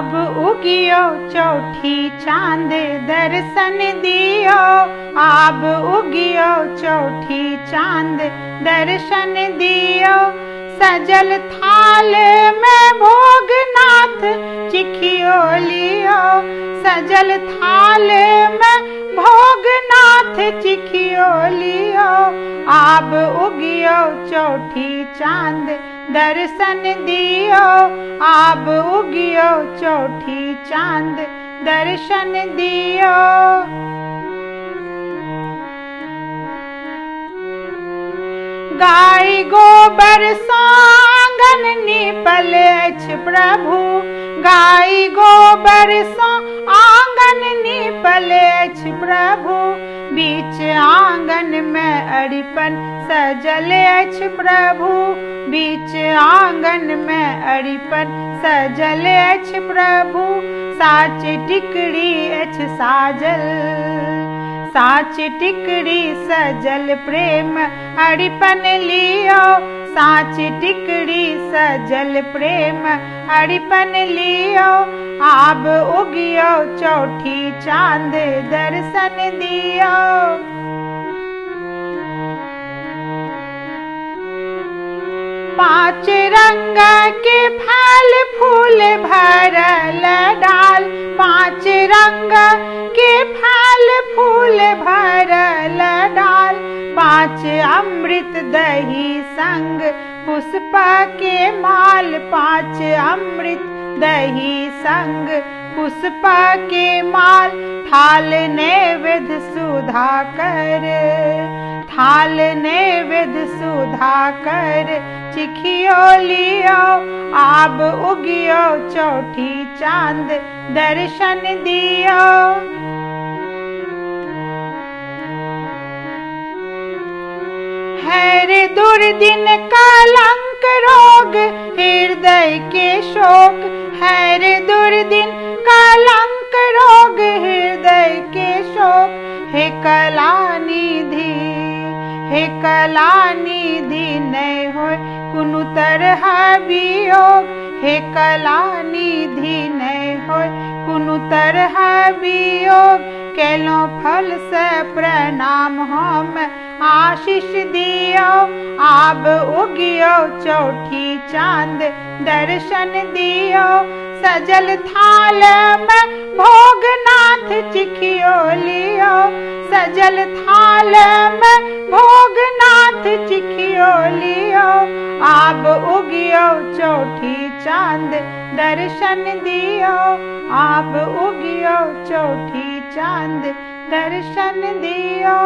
आब उगियो चौठी चांद दर्शन दियो, आब उगियो चौठी चांद दर्शन दियो। सजल थाल में भोगनाथ चिखियो लियो, सजल थाल में भोगनाथ चिखियो लियो। आब उगियो चौठी चांद दर्शन दियो, आब उगियो चौठी चांद दर्शन दियो। गाय गोबर सँ आंगन नीपल अछि प्रभु, गाय गोबर सँ आंगन नीपल अछि प्रभु। बीच आंगन में अरिपन सजल अछि प्रभु, बीच आंगन में अरिपन सजल अछि प्रभु। साच टिकड़ी अछि साजल, साच टिकड़ी सजल प्रेम अरिपन लियो, साच टिकड़ी सजल प्रेम अरिपन लियो। आब उगियो चौठी चांद दर्शन दियो। पांच रंग के फल फूल भरल डाल, पांच रंग के फल फूल भरल डाल। पांच अमृत दही संग पुष्प के माल, पांच अमृत दही संग पुष्प के माल। थाल नैवेद्य सुधा कर, थाल नैवेद्य सुधा कर चिखियो लियो। आब उगियो चौठी चांद दर्शन दियो। है रे दुर्दिन कलंक रोग हृदय के शोक, है रे दुर्दिन कलंक रोग हृदय के शोक। हे कलानिधि, हे कलानिधि नहीं होय कुनु तरह वियोग, हे कलानिधि नहीं होय कुनु तरह वियोग। केलो फल से प्रणाम हम आशीष दियो, आब उगियो चौठी चांद दर्शन दियो। सजल थाल में भोगनाथ चिखियो लियो, सजल थाल में भोगनाथ चिखियो लियो। आब उगियो चौठी चांद दर्शन दियो, आब उगियो चौठी चांद दर्शन दियो।